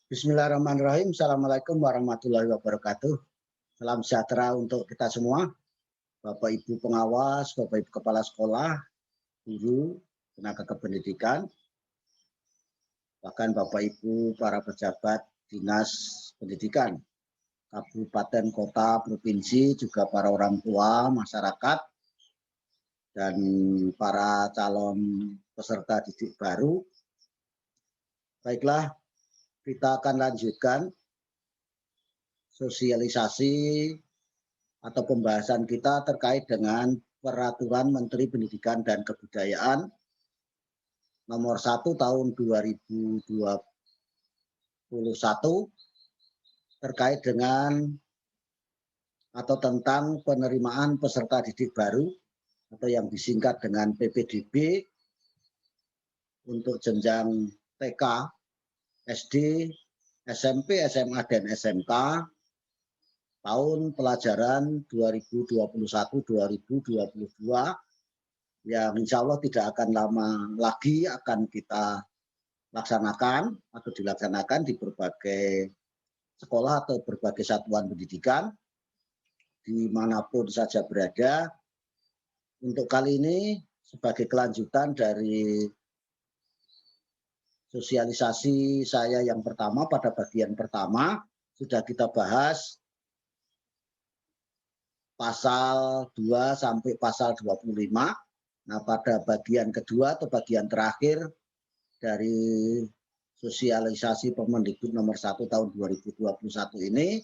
Bismillahirrahmanirrahim. Assalamualaikum warahmatullahi wabarakatuh. Salam sejahtera untuk kita semua. Bapak Ibu pengawas, Bapak Ibu kepala sekolah, guru, tenaga kependidikan, bahkan Bapak Ibu para pejabat dinas pendidikan, kabupaten, kota, provinsi, juga para orang tua, masyarakat, dan para calon peserta didik baru. Baiklah, kita akan lanjutkan sosialisasi atau pembahasan kita terkait dengan Peraturan Menteri Pendidikan dan Kebudayaan nomor 1 tahun 2021 terkait dengan atau tentang penerimaan peserta didik baru atau yang disingkat dengan PPDB untuk jenjang TK, SD, SMP, SMA, dan SMK tahun pelajaran 2021-2022 yang insya Allah tidak akan lama lagi akan kita laksanakan atau dilaksanakan di berbagai sekolah atau berbagai satuan pendidikan dimanapun saja berada. Untuk kali ini sebagai kelanjutan dari sosialisasi saya yang pertama, pada bagian pertama sudah kita bahas pasal 2 sampai pasal 25. Nah, pada bagian kedua atau bagian terakhir dari sosialisasi Permendikbud nomor 1 tahun 2021 ini,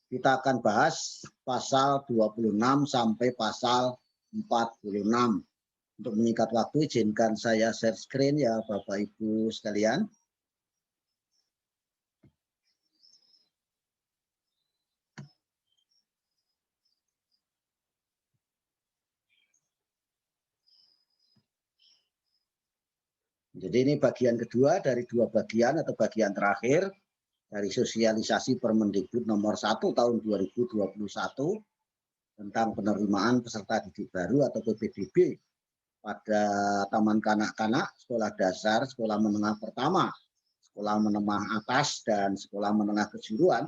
kita akan bahas pasal 26 sampai pasal 46. Untuk menyingkat waktu, izinkan saya share screen ya Bapak Ibu sekalian. Jadi ini bagian kedua dari dua bagian atau bagian terakhir dari sosialisasi Permendikbud nomor 1 tahun 2021 tentang penerimaan peserta didik baru atau PPDB pada taman kanak-kanak, sekolah dasar, sekolah menengah pertama, sekolah menengah atas, dan sekolah menengah kejuruan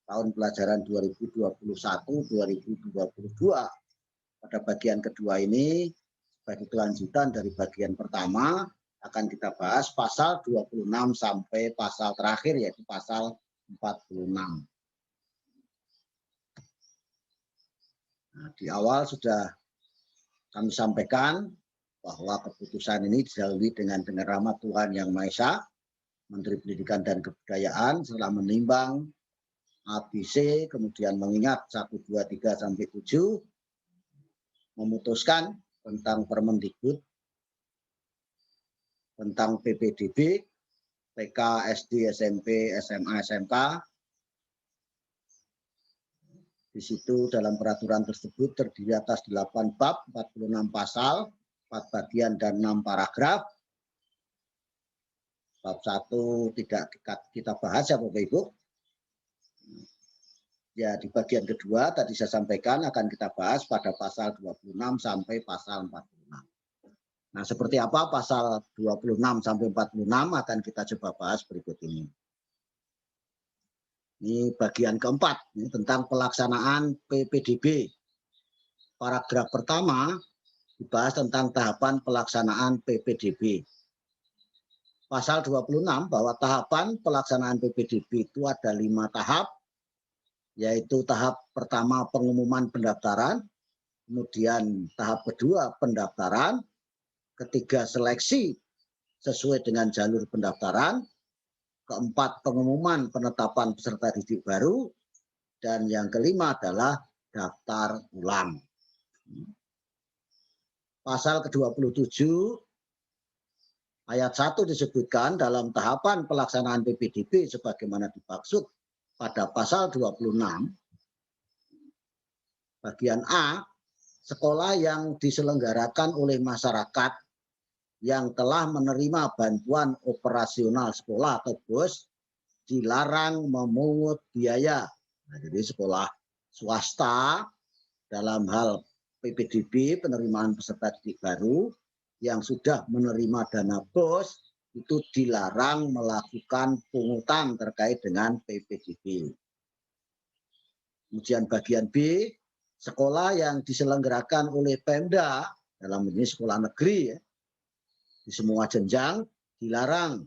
tahun pelajaran 2021-2022. Pada bagian kedua ini, sebagai kelanjutan dari bagian pertama, akan kita bahas pasal 26 sampai pasal terakhir yaitu pasal 46. Nah, di awal sudah kami sampaikan bahwa keputusan ini didahului dengan rahmat Tuhan Yang Maha Esa, Menteri Pendidikan dan Kebudayaan setelah menimbang ABC, kemudian mengingat 1, 2, 3 sampai 7, memutuskan tentang Permendikbud tentang PPDB, TK, SD, SMP, SMA, SMK. Di situ dalam peraturan tersebut terdiri atas 8 bab, 46 pasal, 4 bagian dan 6 paragraf. Bab 1 tidak kita bahas ya Bapak Ibu. Ya, di bagian kedua tadi saya sampaikan akan kita bahas pada pasal 26 sampai pasal 46. Nah, seperti apa pasal 26 sampai 46 akan kita coba bahas berikut ini. Ini bagian keempat, ini tentang pelaksanaan PPDB. Paragraf pertama dibahas tentang tahapan pelaksanaan PPDB. Pasal 26 bahwa tahapan pelaksanaan PPDB itu ada 5 tahap, yaitu tahap pertama pengumuman pendaftaran, kemudian tahap kedua pendaftaran, ketiga seleksi sesuai dengan jalur pendaftaran, keempat pengumuman penetapan peserta didik baru, dan yang kelima adalah daftar ulang. Pasal ke-27 ayat 1 disebutkan dalam tahapan pelaksanaan PPDB sebagaimana dimaksud pada pasal 26 bagian A, sekolah yang diselenggarakan oleh masyarakat yang telah menerima bantuan operasional sekolah atau BOS dilarang memungut biaya. Nah, jadi sekolah swasta dalam hal PPDB penerimaan peserta didik baru yang sudah menerima dana BOS itu dilarang melakukan pungutan terkait dengan PPDB. Kemudian bagian B, sekolah yang diselenggarakan oleh Pemda, dalam ini sekolah negeri ya, di semua jenjang dilarang.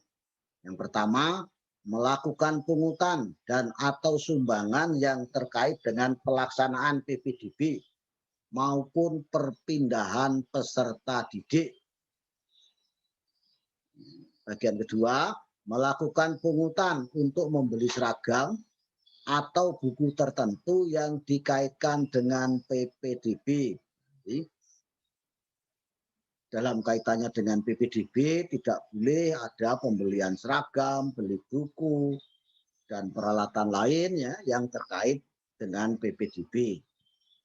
Yang pertama, melakukan pungutan dan atau sumbangan yang terkait dengan pelaksanaan PPDB maupun perpindahan peserta didik. Bagian kedua, melakukan pungutan untuk membeli seragam atau buku tertentu yang dikaitkan dengan PPDB. Jadi, dalam kaitannya dengan PPDB tidak boleh ada pembelian seragam, beli buku, dan peralatan lain ya yang terkait dengan PPDB.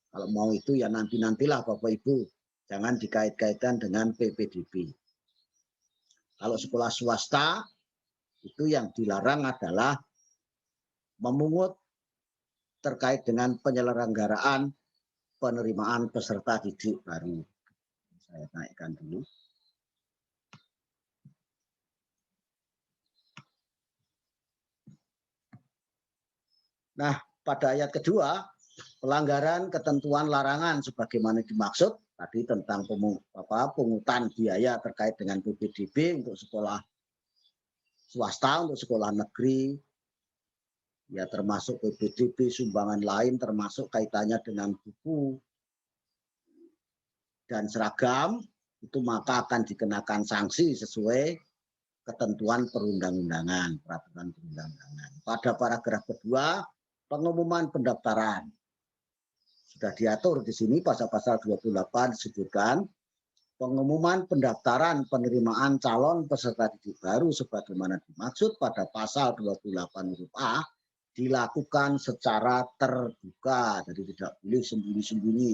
Kalau mau itu ya nanti-nantilah Bapak Ibu, jangan dikait-kaitkan dengan PPDB. Kalau sekolah swasta itu yang dilarang adalah memungut terkait dengan penyelenggaraan penerimaan peserta didik baru. Saya naikkan dulu. Nah, pada ayat kedua, pelanggaran ketentuan larangan sebagaimana dimaksud tadi tentang pungutan biaya terkait dengan PPDB untuk sekolah swasta, untuk sekolah negeri, ya termasuk PPDB, sumbangan lain termasuk kaitannya dengan buku dan seragam, itu maka akan dikenakan sanksi sesuai ketentuan perundang-undangan, peraturan perundang-undangan. Pada paragraf kedua, pengumuman pendaftaran. Sudah diatur di sini pasal-pasal 28 disebutkan pengumuman pendaftaran penerimaan calon peserta didik baru sebagaimana dimaksud pada pasal 28 huruf A dilakukan secara terbuka. Jadi tidak boleh sembunyi-sembunyi,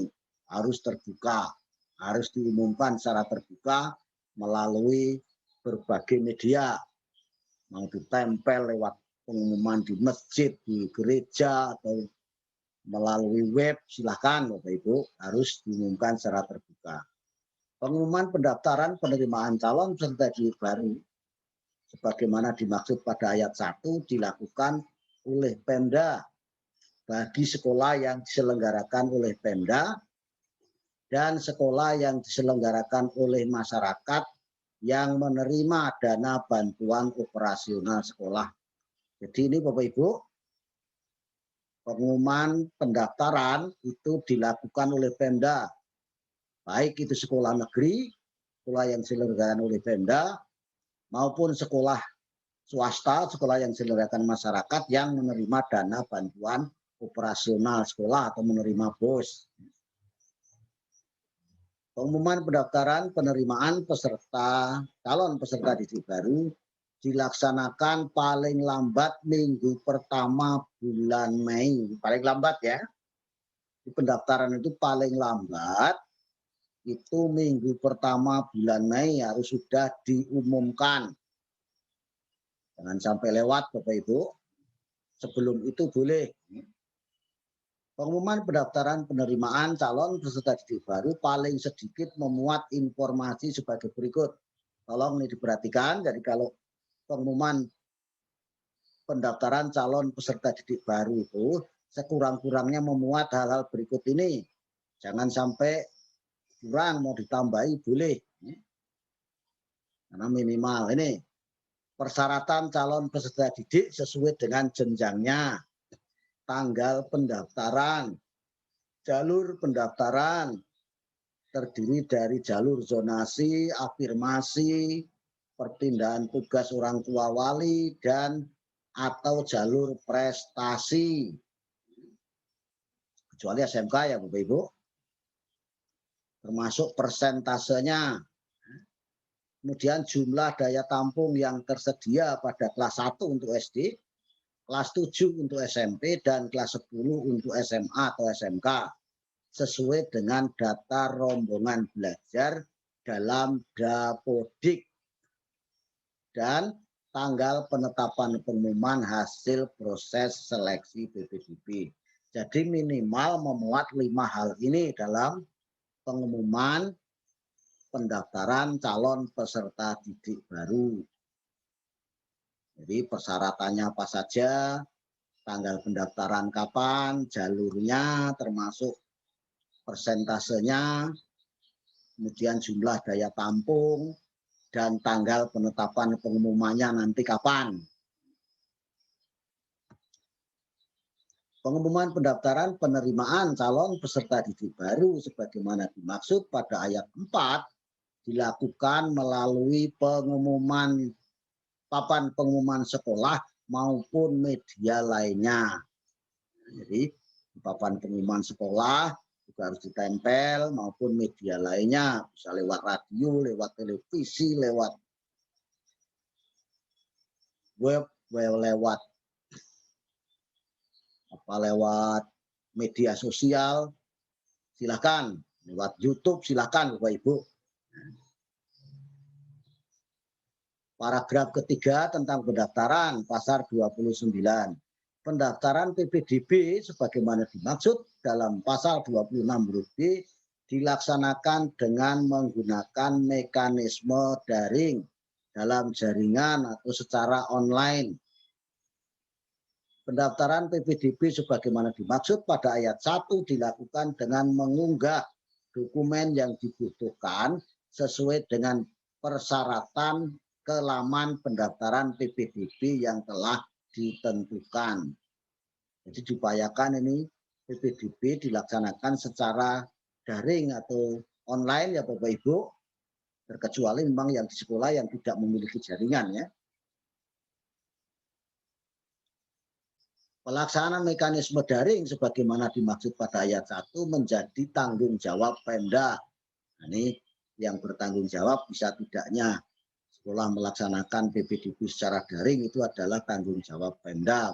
harus terbuka, harus diumumkan secara terbuka melalui berbagai media, mau ditempel lewat pengumuman di masjid, di gereja, atau melalui web, silakan Bapak Ibu, harus diumumkan secara terbuka. Pengumuman pendaftaran penerimaan calon peserta didik baru sebagaimana dimaksud pada ayat 1 dilakukan oleh Pemda bagi sekolah yang diselenggarakan oleh Pemda dan sekolah yang diselenggarakan oleh masyarakat yang menerima dana bantuan operasional sekolah. Jadi ini Bapak Ibu, pengumuman pendaftaran itu dilakukan oleh Pemda, baik itu sekolah negeri, sekolah yang diselenggarakan oleh Pemda, maupun sekolah swasta, sekolah yang diselenggarakan masyarakat yang menerima dana bantuan operasional sekolah atau menerima BOS. Pengumuman pendaftaran penerimaan peserta calon peserta didik baru dilaksanakan paling lambat minggu pertama bulan Mei. Paling lambat ya. Di pendaftaran itu paling lambat itu minggu pertama bulan Mei harus sudah diumumkan. Jangan sampai lewat Bapak Ibu. Sebelum itu boleh. Pengumuman pendaftaran penerimaan calon peserta didik baru paling sedikit memuat informasi sebagai berikut. Tolong ini diperhatikan. Jadi kalau pengumuman pendaftaran calon peserta didik baru itu sekurang-kurangnya memuat hal-hal berikut ini. Jangan sampai kurang, mau ditambahi boleh. Karena minimal ini persyaratan calon peserta didik sesuai dengan jenjangnya, tanggal pendaftaran, jalur pendaftaran terdiri dari jalur zonasi, afirmasi, perpindahan tugas orang tua wali, dan atau jalur prestasi. Kecuali SMK ya Bapak Ibu. Termasuk persentasenya. Kemudian jumlah daya tampung yang tersedia pada kelas 1 untuk SD, kelas 7 untuk SMP, dan kelas 10 untuk SMA atau SMK. Sesuai dengan data rombongan belajar dalam Dapodik. Dan tanggal penetapan pengumuman hasil proses seleksi PPDB. Jadi minimal memuat 5 hal ini dalam pengumuman pendaftaran calon peserta didik baru. Jadi persyaratannya apa saja, tanggal pendaftaran kapan, jalurnya termasuk persentasenya, kemudian jumlah daya tampung, dan tanggal penetapan pengumumannya nanti kapan. Pengumuman pendaftaran penerimaan calon peserta didik baru sebagaimana dimaksud pada ayat 4 dilakukan melalui pengumuman papan pengumuman sekolah maupun media lainnya. Jadi papan pengumuman sekolah juga harus ditempel maupun media lainnya, bisa lewat radio, lewat televisi, lewat web, lewat media sosial, silakan. Lewat YouTube silakan Bapak Ibu. Paragraf ketiga tentang pendaftaran pasal 29. Pendaftaran PPDB sebagaimana dimaksud dalam pasal 26 huruf D dilaksanakan dengan menggunakan mekanisme daring dalam jaringan atau secara online. Pendaftaran PPDB sebagaimana dimaksud pada ayat 1 dilakukan dengan mengunggah dokumen yang dibutuhkan sesuai dengan persyaratan ke laman pendaftaran PPDB yang telah ditentukan. Jadi diupayakan ini PPDB dilaksanakan secara daring atau online ya Bapak Ibu, terkecuali memang yang di sekolah yang tidak memiliki jaringan ya. Pelaksanaan mekanisme daring sebagaimana dimaksud pada ayat 1 menjadi tanggung jawab Pemda. Nah, ini yang bertanggung jawab bisa tidaknya sekolah melaksanakan PPDB secara daring itu adalah tanggung jawab Pemda.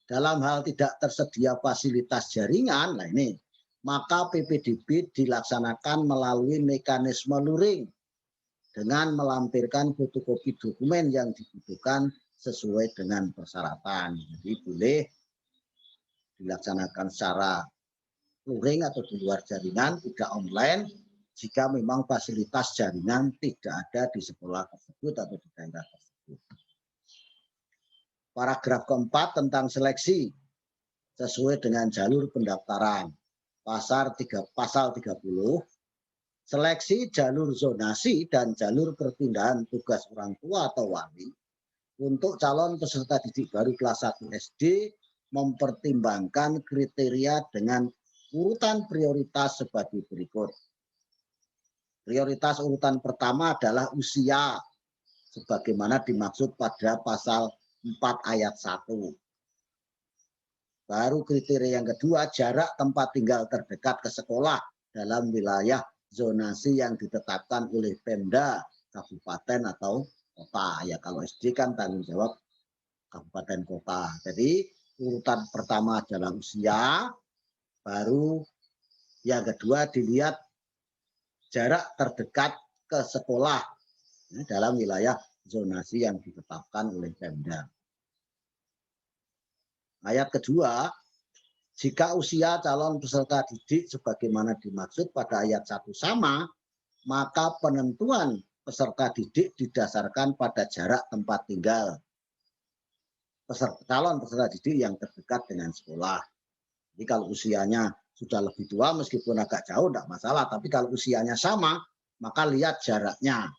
Dalam hal tidak tersedia fasilitas jaringan, nah ini, maka PPDB dilaksanakan melalui mekanisme luring dengan melampirkan fotokopi dokumen yang dibutuhkan sesuai dengan persyaratan. Jadi boleh dilaksanakan secara luring atau di luar jaringan, tidak online, jika memang fasilitas jaringan tidak ada di sekolah tersebut atau di daerah tersebut. Paragraf keempat tentang seleksi sesuai dengan jalur pendaftaran. Pasal 30, seleksi jalur zonasi dan jalur perpindahan tugas orang tua atau wali untuk calon peserta didik baru kelas 1 SD mempertimbangkan kriteria dengan urutan prioritas sebagai berikut. Prioritas urutan pertama adalah usia, sebagaimana dimaksud pada pasal 4 ayat 1. Baru kriteria yang kedua, jarak tempat tinggal terdekat ke sekolah dalam wilayah zonasi yang ditetapkan oleh Pemda, kabupaten atau kota. Ya kalau SD kan tanggung jawab kabupaten kota. Jadi urutan pertama adalah usia, baru yang kedua dilihat jarak terdekat ke sekolah dalam wilayah zonasi yang ditetapkan oleh Pemda. Ayat kedua, jika usia calon peserta didik sebagaimana dimaksud pada ayat 1 sama, maka penentuan peserta didik didasarkan pada jarak tempat tinggal calon peserta didik yang terdekat dengan sekolah. Jadi kalau usianya sudah lebih tua meskipun agak jauh tidak masalah, tapi kalau usianya sama maka lihat jaraknya.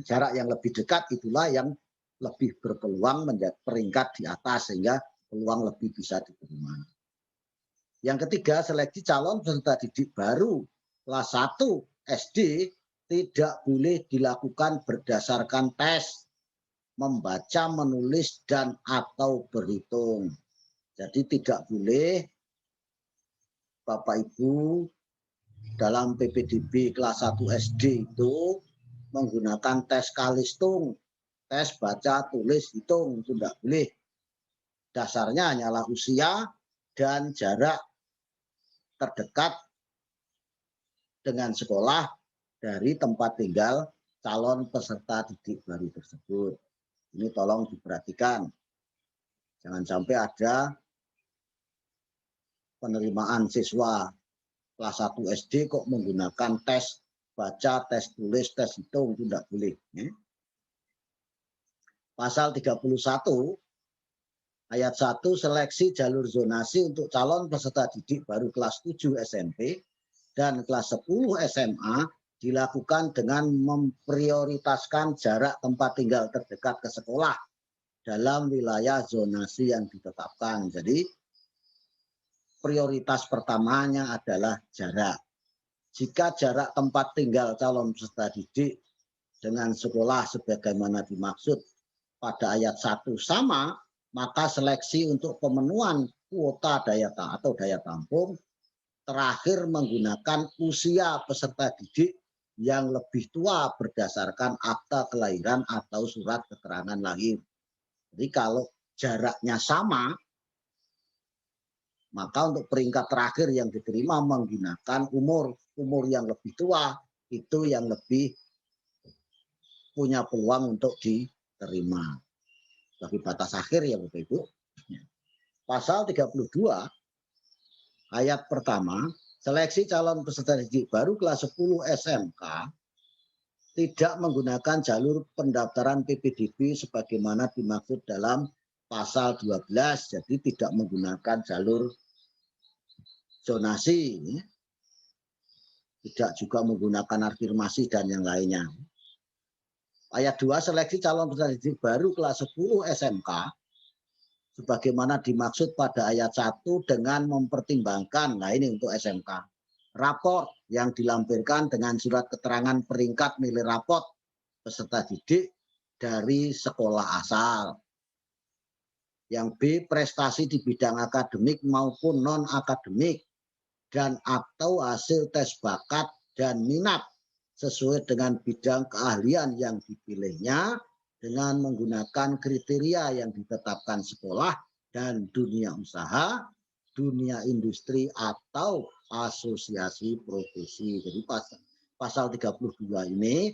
Jarak yang lebih dekat itulah yang lebih berpeluang menjadi peringkat di atas sehingga peluang lebih bisa diterima. Yang ketiga, seleksi calon peserta didik baru kelas 1 SD tidak boleh dilakukan berdasarkan tes membaca, menulis dan atau berhitung. Jadi tidak boleh Bapak Ibu dalam PPDB kelas 1 SD itu menggunakan tes kalistung, tes baca, tulis, hitung, itu tidak boleh. Dasarnya hanyalah usia dan jarak terdekat dengan sekolah dari tempat tinggal calon peserta didik baru tersebut. Ini tolong diperhatikan. Jangan sampai ada penerimaan siswa kelas 1 SD kok menggunakan tes baca, tes tulis, tes hitung, itu tidak boleh. Pasal 31 ayat 1 seleksi jalur zonasi untuk calon peserta didik baru kelas 7 SMP dan kelas 10 SMA dilakukan dengan memprioritaskan jarak tempat tinggal terdekat ke sekolah dalam wilayah zonasi yang ditetapkan. Jadi prioritas pertamanya adalah jarak. Jika jarak tempat tinggal calon peserta didik dengan sekolah sebagaimana dimaksud pada ayat 1 sama, maka seleksi untuk pemenuhan kuota daya tampung terakhir menggunakan usia peserta didik yang lebih tua berdasarkan akta kelahiran atau surat keterangan lahir. Jadi kalau jaraknya sama, maka untuk peringkat terakhir yang diterima menggunakan umur yang lebih tua, itu yang lebih punya peluang untuk diterima. Bagi batas akhir ya Bapak Ibu. Pasal 32 ayat pertama, seleksi calon peserta didik baru kelas 10 SMK tidak menggunakan jalur pendaftaran PPDB sebagaimana dimaksud dalam pasal 12. Jadi tidak menggunakan jalur zonasi, tidak juga menggunakan afirmasi dan yang lainnya. Ayat 2 seleksi calon peserta didik baru kelas 10 SMK sebagaimana dimaksud pada ayat 1 dengan mempertimbangkan, nah ini untuk SMK, raport yang dilampirkan dengan surat keterangan peringkat nilai raport peserta didik dari sekolah asal. Yang B, prestasi di bidang akademik maupun non-akademik dan atau hasil tes bakat dan minat sesuai dengan bidang keahlian yang dipilihnya dengan menggunakan kriteria yang ditetapkan sekolah dan dunia usaha, dunia industri atau asosiasi profesi. Jadi pasal 32 ini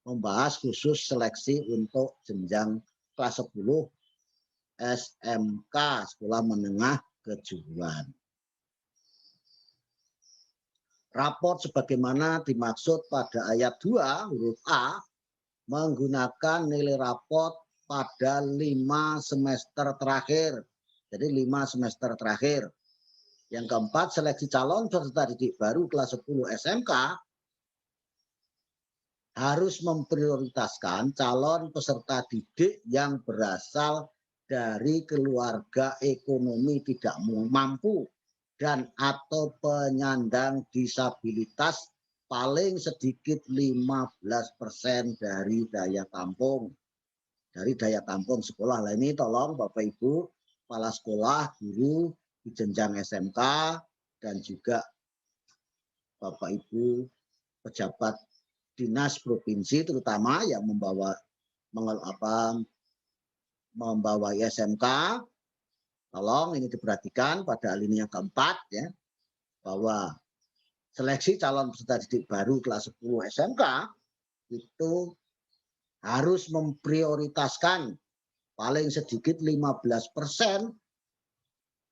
membahas khusus seleksi untuk jenjang kelas 10 SMK, sekolah menengah kejuruan. Raport sebagaimana dimaksud pada ayat 2 huruf A menggunakan nilai raport pada 5 semester terakhir. Jadi 5 semester terakhir. Yang keempat, seleksi calon peserta didik baru kelas 10 SMK harus memprioritaskan calon peserta didik yang berasal dari keluarga ekonomi tidak mampu dan atau penyandang disabilitas paling sedikit 15% dari daya tampung. Dari daya tampung sekolah. Nah ini tolong Bapak Ibu, kepala sekolah, guru di jenjang SMK, dan juga Bapak Ibu pejabat dinas provinsi terutama yang membawa SMK, tolong ini diperhatikan pada alinea keempat ya, bahwa seleksi calon peserta didik baru kelas 10 SMK itu harus memprioritaskan paling sedikit 15%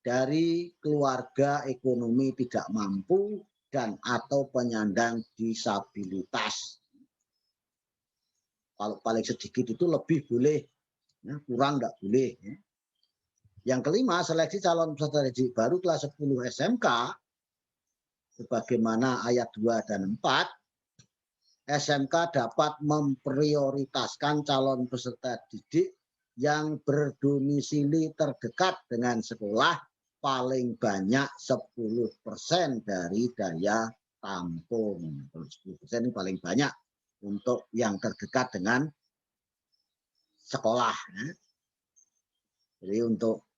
dari keluarga ekonomi tidak mampu dan atau penyandang disabilitas. Kalau paling sedikit itu lebih boleh, ya, kurang enggak boleh. Ya. Yang kelima, seleksi calon peserta didik baru kelas 10 SMK sebagaimana ayat 2 dan 4, SMK dapat memprioritaskan calon peserta didik yang berdomisili terdekat dengan sekolah paling banyak 10% dari daya tampung. 10% ini paling banyak untuk yang terdekat dengan sekolah. Jadi untuk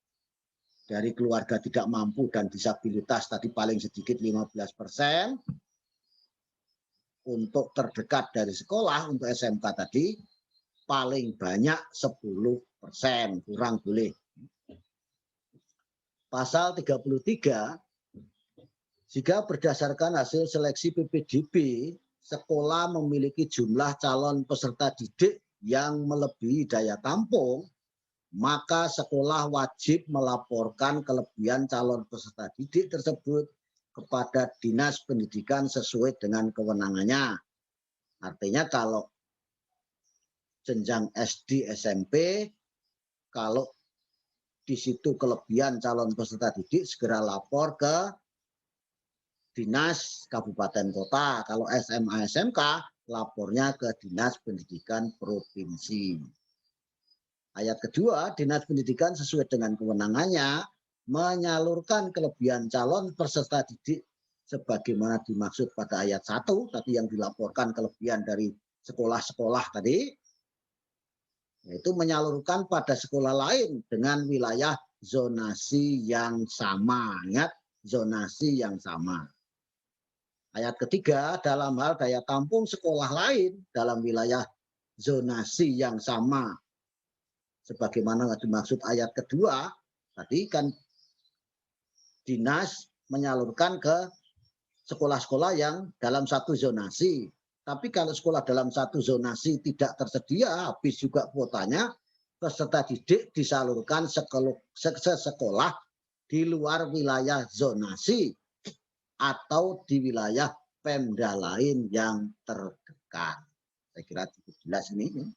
dari keluarga tidak mampu dan disabilitas tadi paling sedikit 15%. Untuk terdekat dari sekolah untuk SMK tadi paling banyak 10%, kurang boleh. Pasal 33, jika berdasarkan hasil seleksi PPDB, sekolah memiliki jumlah calon peserta didik yang melebihi daya tampung, maka sekolah wajib melaporkan kelebihan calon peserta didik tersebut kepada Dinas Pendidikan sesuai dengan kewenangannya. Artinya kalau jenjang SD, SMP, kalau di situ kelebihan calon peserta didik segera lapor ke Dinas Kabupaten Kota. Kalau SMA, SMK, lapornya ke Dinas Pendidikan Provinsi. Ayat kedua, Dinas Pendidikan sesuai dengan kewenangannya menyalurkan kelebihan calon peserta didik sebagaimana dimaksud pada ayat 1, tadi yang dilaporkan kelebihan dari sekolah-sekolah tadi, yaitu menyalurkan pada sekolah lain dengan wilayah zonasi yang sama. Ingat, zonasi yang sama. Ayat ketiga, dalam hal daya tampung sekolah lain dalam wilayah zonasi yang sama. Sebagaimana dimaksud ayat kedua, tadi kan dinas menyalurkan ke sekolah-sekolah yang dalam satu zonasi. Tapi kalau sekolah dalam satu zonasi tidak tersedia, habis juga kuotanya, peserta didik disalurkan sekolah di luar wilayah zonasi atau di wilayah Pemda lain yang terdekat. Saya kira cukup jelas ini.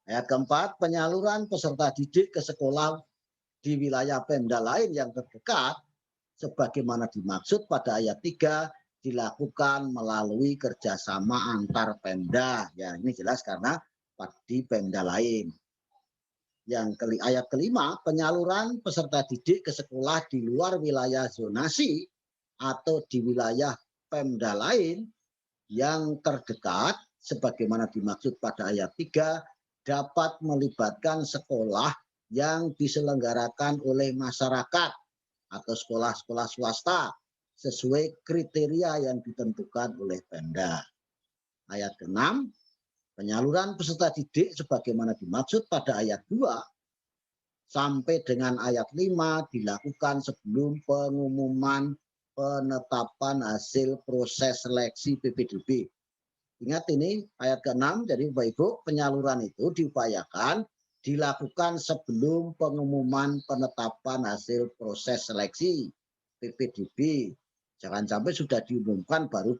Ayat keempat, penyaluran peserta didik ke sekolah di wilayah Pemda lain yang terdekat sebagaimana dimaksud pada ayat 3 dilakukan melalui kerjasama antar Pemda. Ya, ini jelas karena di Pemda lain. Ayat kelima, penyaluran peserta didik ke sekolah di luar wilayah zonasi atau di wilayah Pemda lain yang terdekat sebagaimana dimaksud pada ayat 3 dapat melibatkan sekolah yang diselenggarakan oleh masyarakat atau sekolah-sekolah swasta sesuai kriteria yang ditentukan oleh Pemda. Ayat ke-6, penyaluran peserta didik sebagaimana dimaksud pada ayat 2 sampai dengan ayat 5 dilakukan sebelum pengumuman penetapan hasil proses seleksi PPDB. Ingat ini ayat ke-6, jadi Bapak Ibu, penyaluran itu diupayakan dilakukan sebelum pengumuman penetapan hasil proses seleksi PPDB. Jangan sampai sudah diumumkan baru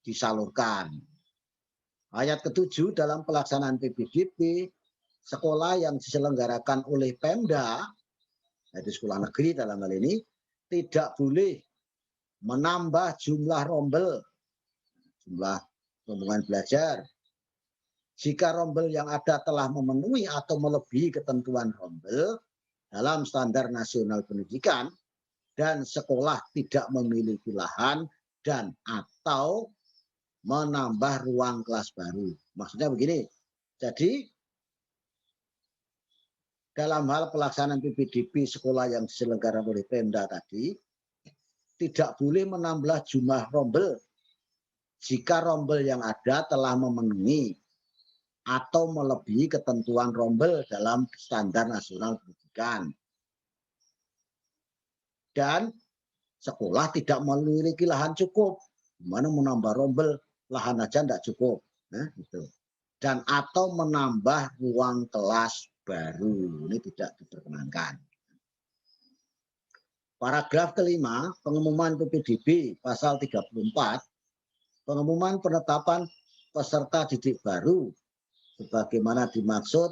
disalurkan. Ayat ke-7, dalam pelaksanaan PPDB, sekolah yang diselenggarakan oleh Pemda, yaitu sekolah negeri dalam hal ini, tidak boleh menambah jumlah rombel, jumlah rombongan belajar. Jika rombel yang ada telah memenuhi atau melebihi ketentuan rombel dalam standar nasional pendidikan dan sekolah tidak memiliki lahan dan atau menambah ruang kelas baru. Maksudnya begini, jadi dalam hal pelaksanaan PPDB sekolah yang diselenggarakan oleh Pemda tadi, tidak boleh menambah jumlah rombel jika rombel yang ada telah memenuhi atau melebihi ketentuan rombel dalam standar nasional pendidikan. Dan sekolah tidak memiliki lahan cukup. Gimana menambah rombel, lahan aja tidak cukup. Nah, gitu. Dan atau menambah ruang kelas baru. Ini tidak diperkenankan. Paragraf kelima, pengumuman PPDB pasal 34, pengumuman penetapan peserta didik baru sebagaimana dimaksud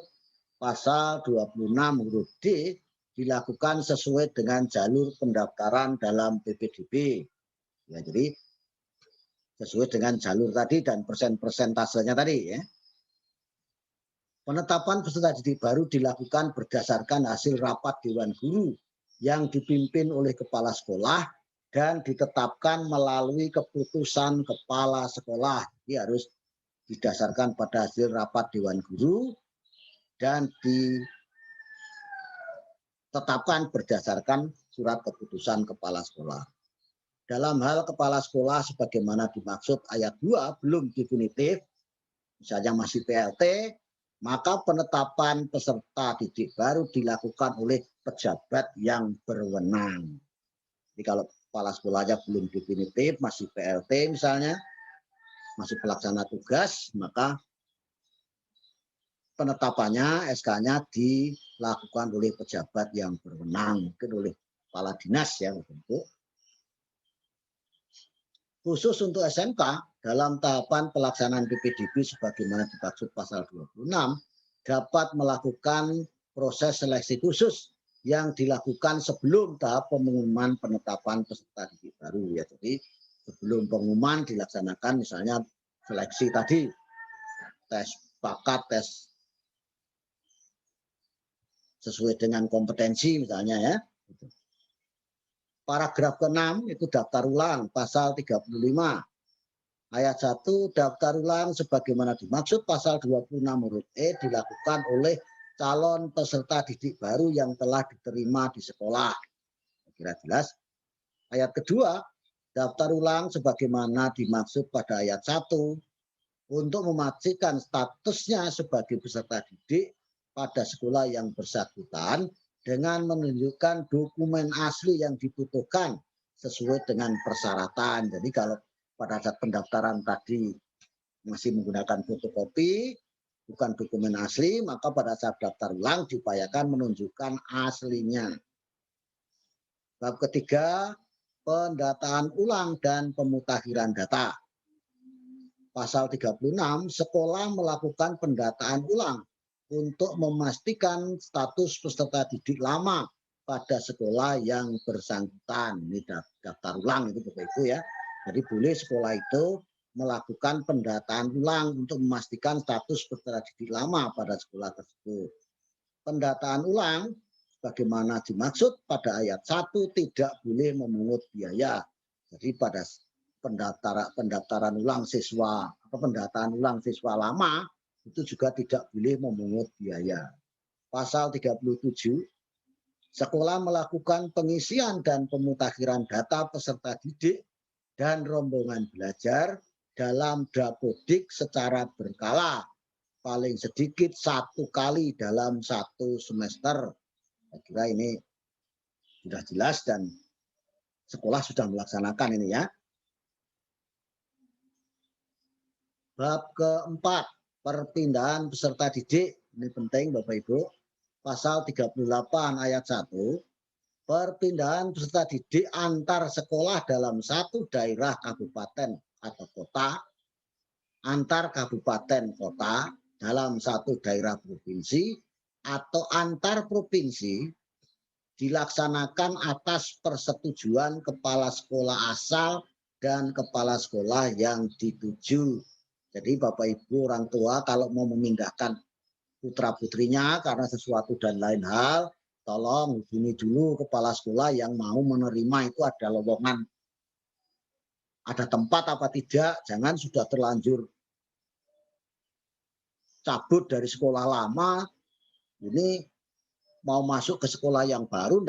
pasal 26 huruf D dilakukan sesuai dengan jalur pendaftaran dalam PPDB. Ya, jadi sesuai dengan jalur tadi dan persentasenya tadi ya. Penetapan peserta didik baru dilakukan berdasarkan hasil rapat Dewan Guru yang dipimpin oleh kepala sekolah dan ditetapkan melalui keputusan kepala sekolah. Ini harus didasarkan pada hasil rapat Dewan Guru dan ditetapkan berdasarkan surat keputusan kepala sekolah. Dalam hal kepala sekolah sebagaimana dimaksud ayat 2 belum definitif, misalnya masih PLT, maka penetapan peserta didik baru dilakukan oleh pejabat yang berwenang. Jadi kalau kepala sekolahnya belum definitif, masih PLT misalnya, masih pelaksana tugas, maka penetapannya, SK-nya dilakukan oleh pejabat yang berwenang, mungkin oleh kepala dinas ya, bentuk. Khusus untuk SMK, dalam tahapan pelaksanaan PPDB sebagaimana dimaksud pasal 26, dapat melakukan proses seleksi khusus yang dilakukan sebelum tahap pengumuman penetapan peserta didik baru. Ya, jadi sebelum pengumuman dilaksanakan misalnya seleksi tadi, tes bakat, tes sesuai dengan kompetensi misalnya ya. Paragraf ke-6 itu daftar ulang pasal 35. Ayat 1, daftar ulang sebagaimana dimaksud pasal 26 huruf E dilakukan oleh calon peserta didik baru yang telah diterima di sekolah. Kira jelas. Ayat kedua, daftar ulang sebagaimana dimaksud pada ayat 1 untuk memastikan statusnya sebagai peserta didik pada sekolah yang bersangkutan dengan menunjukkan dokumen asli yang dibutuhkan sesuai dengan persyaratan. Jadi kalau pada saat pendaftaran tadi masih menggunakan fotokopi, bukan dokumen asli, maka pada saat daftar ulang diupayakan menunjukkan aslinya. Bab ketiga, pendataan ulang dan pemutakhiran data. Pasal 36, sekolah melakukan pendataan ulang untuk memastikan status peserta didik lama pada sekolah yang bersangkutan. Ini daftar ulang itu Bapak Ibu ya. Jadi boleh sekolah itu melakukan pendataan ulang untuk memastikan status peserta didik lama pada sekolah tersebut. Pendataan ulang bagaimana dimaksud pada ayat 1 tidak boleh memungut biaya. Jadi pada pendaftaran ulang siswa atau pendataan ulang siswa lama itu juga tidak boleh memungut biaya. Pasal 37, sekolah melakukan pengisian dan pemutakhiran data peserta didik dan rombongan belajar dalam Dapodik secara berkala, paling sedikit 1 kali dalam 1 semester. Saya kira ini sudah jelas dan sekolah sudah melaksanakan ini ya. Bab keempat, perpindahan peserta didik. Ini penting Bapak Ibu. Pasal 38 ayat 1, perpindahan peserta didik antar sekolah dalam satu daerah kabupaten atau kota, antar kabupaten kota dalam satu daerah provinsi, atau antar provinsi dilaksanakan atas persetujuan kepala sekolah asal dan kepala sekolah yang dituju. Jadi Bapak Ibu orang tua kalau mau memindahkan putra putrinya karena sesuatu dan lain hal, tolong hubungi dulu kepala sekolah yang mau menerima itu ada lowongan, ada tempat apa tidak, jangan sudah terlanjur cabut dari sekolah lama, ini mau masuk ke sekolah yang baru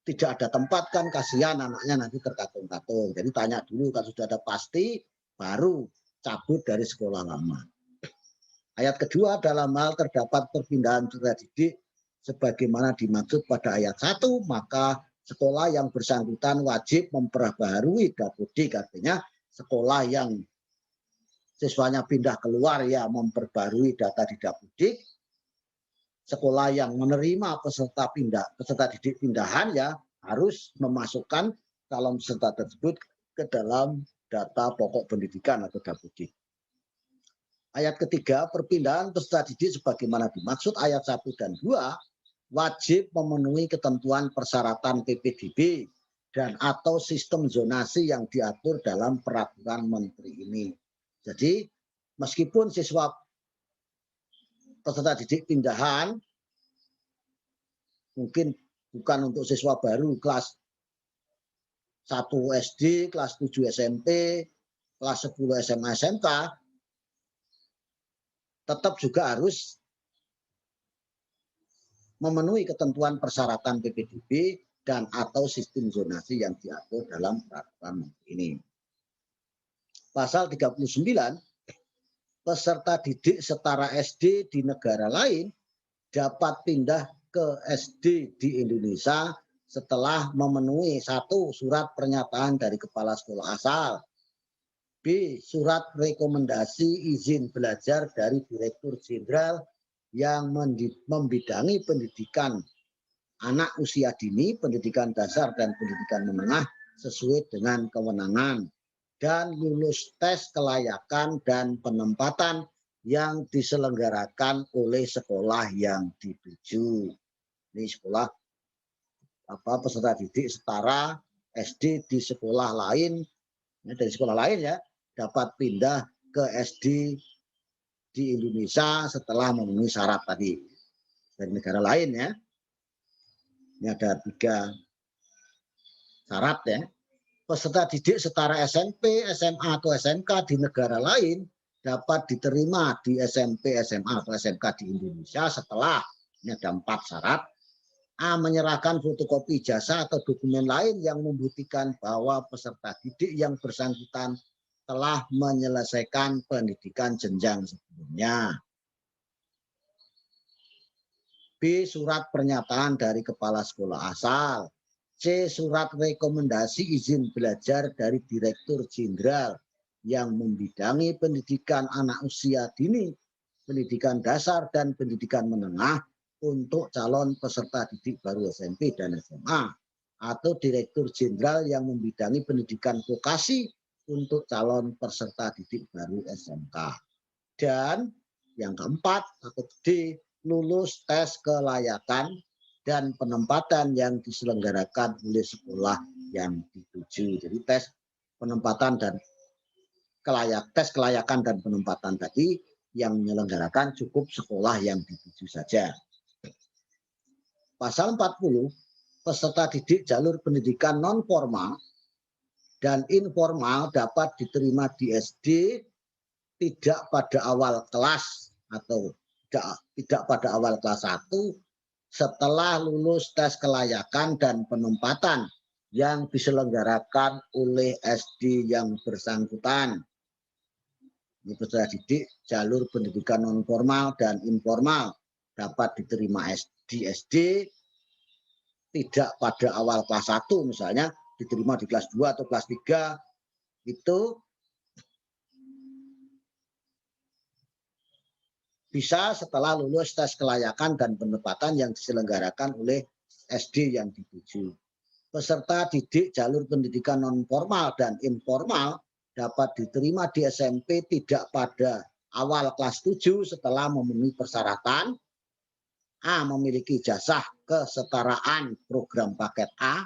tidak ada tempat kan kasihan anaknya nanti terkatung-katung. Jadi tanya dulu kalau sudah ada pasti baru cabut dari sekolah lama. Ayat kedua, dalam hal terdapat perpindahan peserta didik sebagaimana dimaksud pada ayat 1, maka sekolah yang bersangkutan wajib memperbaharui Dapodik, artinya sekolah yang siswanya pindah keluar ya memperbarui data di Dapodik. Sekolah yang menerima peserta didik pindahan ya harus memasukkan calon peserta tersebut ke dalam data pokok pendidikan atau Dapodik. Ayat ketiga, perpindahan peserta didik sebagaimana dimaksud ayat 1 dan 2 wajib memenuhi ketentuan persyaratan PPDB dan atau sistem zonasi yang diatur dalam peraturan menteri ini. Jadi meskipun siswa peserta didik pindahan mungkin bukan untuk siswa baru kelas 1 SD, kelas 7 SMP, kelas 10 SMA SMK, tetap juga harus memenuhi ketentuan persyaratan PPDB dan atau sistem zonasi yang diatur dalam peraturan ini. Pasal 39, peserta didik setara SD di negara lain dapat pindah ke SD di Indonesia setelah memenuhi 1. Surat pernyataan dari kepala sekolah asal, B. Surat rekomendasi izin belajar dari Direktur Jenderal yang membidangi pendidikan anak usia dini, pendidikan dasar dan pendidikan menengah sesuai dengan kewenangan dan lulus tes kelayakan dan penempatan yang diselenggarakan oleh sekolah yang dituju. Ini sekolah peserta didik setara SD di sekolah lain, dari sekolah lain ya, dapat pindah ke SD di Indonesia setelah memenuhi syarat tadi dari negara lain ya. Ini ada 3 syarat ya. Peserta didik setara SMP, SMA atau SMK di negara lain dapat diterima di SMP, SMA atau SMK di Indonesia setelah, ini ada 4 syarat. A. Menyerahkan fotokopi ijazah atau dokumen lain yang membuktikan bahwa peserta didik yang bersangkutan telah menyelesaikan pendidikan jenjang sebelumnya. B. Surat pernyataan dari kepala sekolah asal. C. Surat rekomendasi izin belajar dari Direktur Jenderal yang membidangi pendidikan anak usia dini, pendidikan dasar dan pendidikan menengah untuk calon peserta didik baru SMP dan SMA, atau Direktur Jenderal yang membidangi pendidikan vokasi untuk calon peserta didik baru SMK. Dan yang keempat atau D, lulus tes kelayakan dan penempatan yang diselenggarakan oleh sekolah yang dituju. Jadi tes penempatan dan tes kelayakan dan penempatan tadi yang menyelenggarakan cukup sekolah yang dituju saja. Pasal 40, peserta didik jalur pendidikan non formal dan informal dapat diterima di SD tidak pada awal kelas atau tidak pada awal kelas 1 setelah lulus tes kelayakan dan penempatan yang diselenggarakan oleh SD yang bersangkutan. Ini peserta didik jalur pendidikan non formal dan informal dapat diterima di SD tidak pada awal kelas 1, misalnya diterima di kelas 2 atau kelas 3, itu bisa setelah lulus tes kelayakan dan penempatan yang diselenggarakan oleh SD yang dituju. Peserta didik jalur pendidikan non formal dan informal dapat diterima di SMP tidak pada awal kelas 7 setelah memenuhi persyaratan. A. Memiliki ijazah kesetaraan program paket A,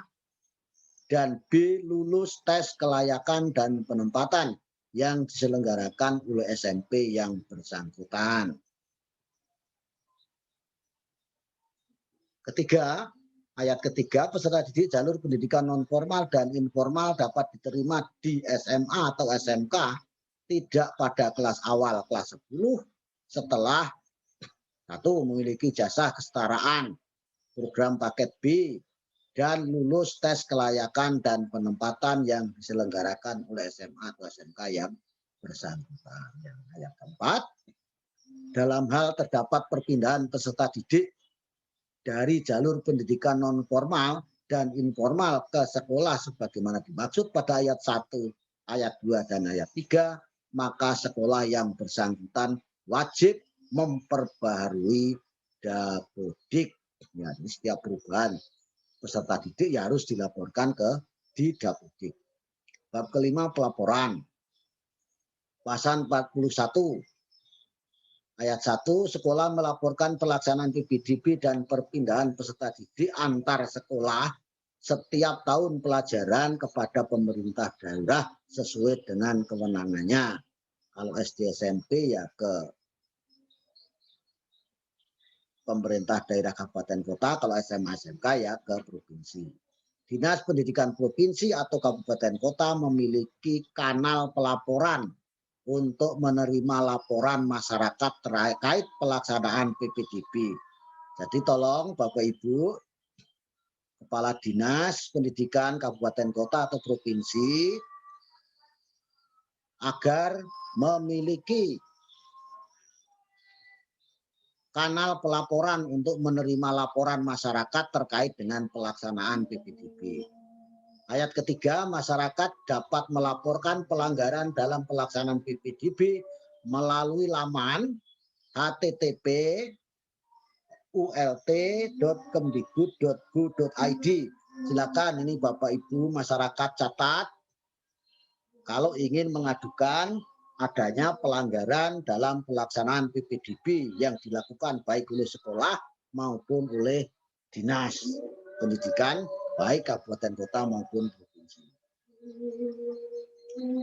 dan B. Lulus tes kelayakan dan penempatan yang diselenggarakan oleh SMP yang bersangkutan. Ketiga, ayat ketiga, peserta didik jalur pendidikan non formal dan informal dapat diterima di SMA atau SMK tidak pada kelas awal kelas 10 setelah 1. Memiliki ijazah kesetaraan program paket B dan lulus tes kelayakan dan penempatan yang diselenggarakan oleh SMA atau SMK yang bersangkutan. Yang ayat keempat, dalam hal terdapat perpindahan peserta didik dari jalur pendidikan non formal dan informal ke sekolah sebagaimana dimaksud pada ayat 1, ayat 2 dan ayat 3, maka sekolah yang bersangkutan wajib memperbaharui Dapodik. Ya, ini setiap perubahan peserta didik ya harus dilaporkan di Dapodik. Bab kelima, pelaporan. Pasal 41 ayat 1, sekolah melaporkan pelaksanaan PPDB dan perpindahan peserta didik antar sekolah setiap tahun pelajaran kepada pemerintah daerah sesuai dengan kewenangannya. Kalau SD SMP ya ke pemerintah daerah kabupaten kota, kalau SMA SMK ya ke provinsi. Dinas Pendidikan Provinsi atau kabupaten kota memiliki kanal pelaporan untuk menerima laporan masyarakat terkait pelaksanaan PPDB. Jadi tolong Bapak Ibu, Kepala Dinas Pendidikan Kabupaten Kota atau Provinsi agar memiliki kanal pelaporan untuk menerima laporan masyarakat terkait dengan pelaksanaan PPDB. Ayat ketiga, masyarakat dapat melaporkan pelanggaran dalam pelaksanaan PPDB melalui laman http ult.kemdikbud.go.id Silakan ini Bapak Ibu masyarakat catat kalau ingin mengadukan adanya pelanggaran dalam pelaksanaan PPDB yang dilakukan baik oleh sekolah maupun oleh dinas pendidikan baik kabupaten kota maupun provinsi.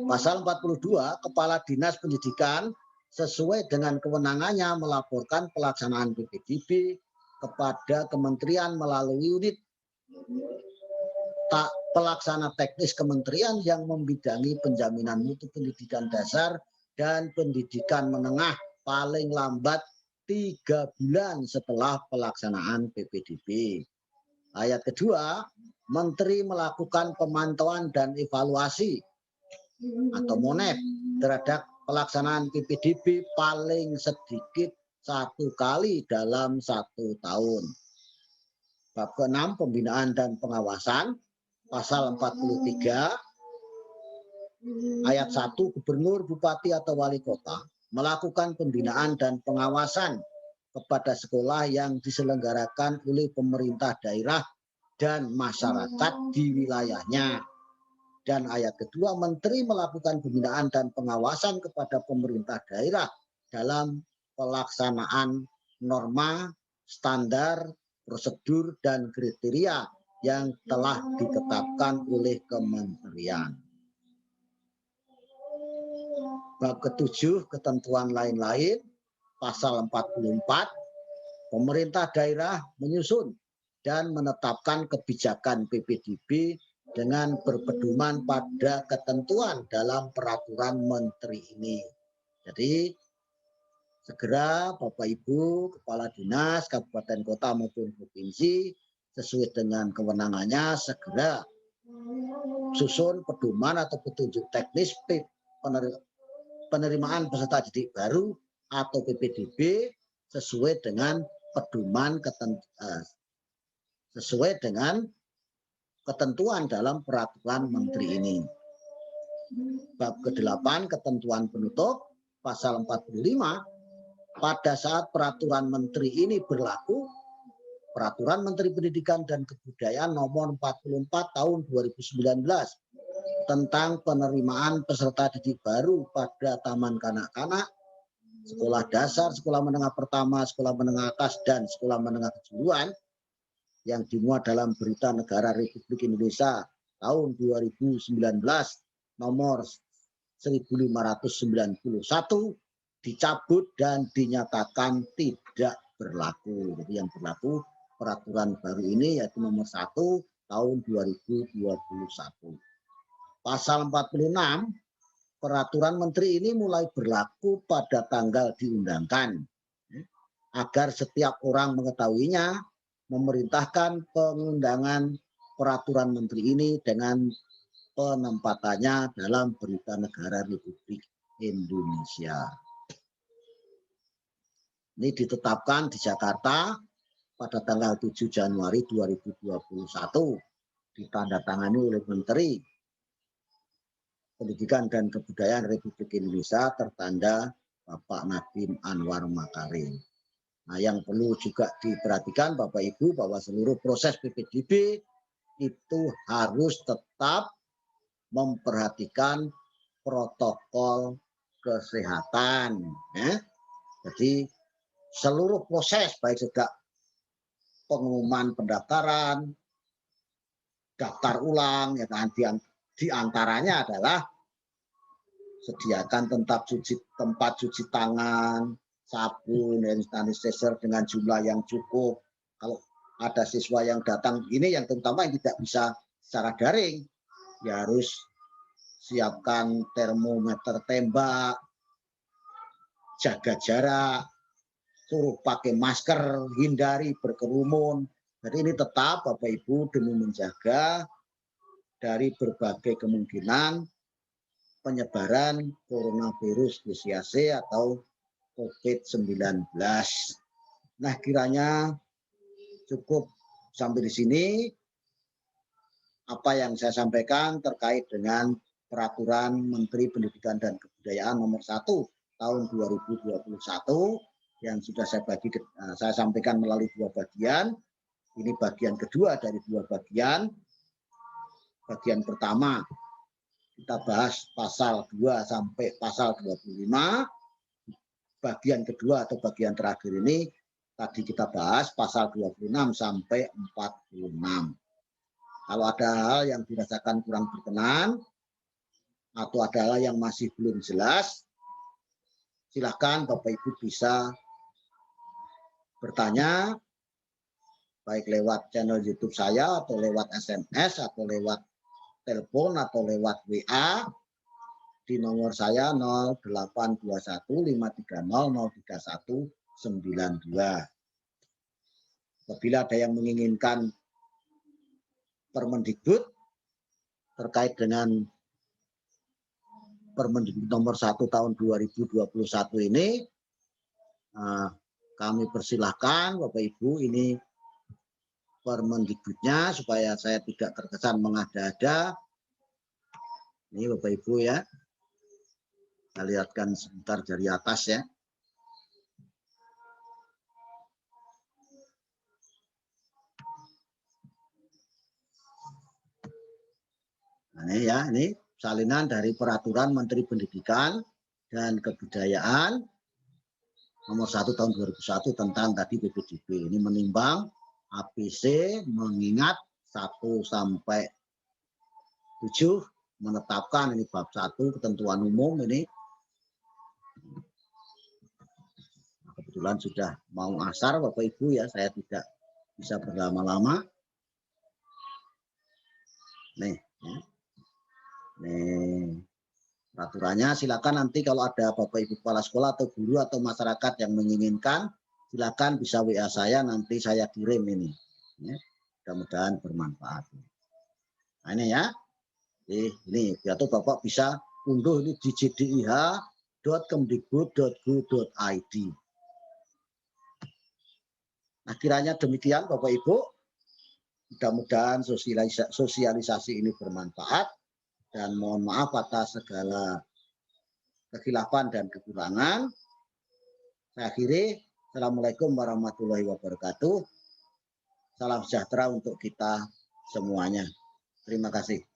Pasal 42, Kepala Dinas Pendidikan sesuai dengan kewenangannya melaporkan pelaksanaan PPDB kepada kementerian melalui unit pelaksana teknis kementerian yang membidangi penjaminan mutu pendidikan dasar dan pendidikan menengah paling lambat 3 bulan setelah pelaksanaan PPDB. Ayat kedua, Menteri melakukan pemantauan dan evaluasi atau MONEF terhadap pelaksanaan PPDB paling sedikit 1 kali dalam 1 tahun. Bab ke-6, pembinaan dan pengawasan. Pasal 43 ayat 1, gubernur, bupati atau wali kota melakukan pembinaan dan pengawasan kepada sekolah yang diselenggarakan oleh pemerintah daerah dan masyarakat di wilayahnya. Dan ayat kedua, menteri melakukan pembinaan dan pengawasan kepada pemerintah daerah dalam pelaksanaan norma, standar, prosedur, dan kriteria yang telah ditetapkan oleh kementerian. Bab ke-7, ketentuan lain-lain. Pasal 44, pemerintah daerah menyusun dan menetapkan kebijakan PPDB dengan berpedoman pada ketentuan dalam peraturan menteri ini. Jadi segera Bapak Ibu Kepala Dinas Kabupaten Kota maupun Provinsi sesuai dengan kewenangannya segera susun pedoman atau petunjuk teknis penerimaan peserta didik baru atau PPDB sesuai dengan pedoman sesuai dengan ketentuan dalam peraturan menteri ini. Bab ke-8, ketentuan penutup. Pasal 45, pada saat peraturan menteri ini berlaku, Peraturan Menteri Pendidikan dan Kebudayaan Nomor 44 Tahun 2019 tentang penerimaan peserta didik baru pada taman kanak-kanak, sekolah dasar, sekolah menengah pertama, sekolah menengah atas, dan sekolah menengah kejuruan yang dimuat dalam Berita Negara Republik Indonesia tahun 2019 nomor 1591 dicabut dan dinyatakan tidak berlaku. Jadi yang berlaku peraturan baru ini yaitu nomor 1 tahun 2021. Pasal 46, peraturan menteri ini mulai berlaku pada tanggal diundangkan. Agar setiap orang mengetahuinya, memerintahkan pengundangan peraturan menteri ini dengan penempatannya dalam Berita Negara Republik Indonesia. Ini ditetapkan di Jakarta pada tanggal 7 Januari 2021, ditandatangani oleh Menteri Pendidikan dan Kebudayaan Republik Indonesia tertanda Bapak Nadiem Anwar Makarim. Nah, yang perlu juga diperhatikan Bapak Ibu bahwa seluruh proses PPDB itu harus tetap memperhatikan protokol kesehatan. Ya. Jadi seluruh proses baik sejak pengumuman pendaftaran, daftar ulang, ya kan, di antaranya adalah sediakan tempat cuci tangan, sabun, hand sanitizer dengan jumlah yang cukup. Kalau ada siswa yang datang ini yang terutama yang tidak bisa secara daring, ya harus siapkan termometer tembak, jaga jarak, suruh pakai masker, hindari berkerumun. Jadi ini tetap Bapak Ibu demi menjaga dari berbagai kemungkinan penyebaran coronavirus BCAC atau COVID-19. Nah, kiranya cukup sampai di sini apa yang saya sampaikan terkait dengan Peraturan Menteri Pendidikan dan Kebudayaan Nomor 1 Tahun 2021 yang sudah saya sampaikan melalui 2 bagian. Ini bagian kedua dari dua bagian. Bagian pertama kita bahas pasal 2 sampai pasal 25. Bagian kedua atau bagian terakhir ini tadi kita bahas pasal 26 sampai 46. Kalau ada hal yang dirasakan kurang berkenan atau ada hal yang masih belum jelas, silakan Bapak Ibu bisa bertanya baik lewat channel YouTube saya atau lewat SMS atau lewat telepon atau lewat WA di nomor saya 082153003192. Apabila ada yang menginginkan Permendikbud terkait dengan Permendikbud nomor 1 tahun 2021 ini, kami persilahkan Bapak Ibu ini Permendikbudnya supaya saya tidak terkesan mengada-ada. Ini Bapak Ibu ya, saya lihatkan sebentar dari atas ya. Nah, ini ya, ini salinan dari Peraturan Menteri Pendidikan dan Kebudayaan nomor 1 tahun 2001 tentang tadi PPDB. Ini menimbang ABC mengingat 1 sampai 7 menetapkan ini bab 1 ketentuan umum ini. Kebetulan sudah mau asar Bapak Ibu ya, saya tidak bisa berlama-lama. Nih, ya. Nih peraturannya, silakan nanti kalau ada Bapak Ibu kepala sekolah atau guru atau masyarakat yang menginginkan, silakan bisa WA saya, nanti saya kirim ini. Ya, mudah-mudahan bermanfaat. Nah ini ya, ini atau Bapak bisa unduh ini di jdih.kemdikbud.go.id. Nah kiranya demikian Bapak Ibu, mudah-mudahan sosialisasi ini bermanfaat. Dan mohon maaf atas segala kekhilafan dan kekurangan. Saya akhiri. Assalamualaikum warahmatullahi wabarakatuh. Salam sejahtera untuk kita semuanya. Terima kasih.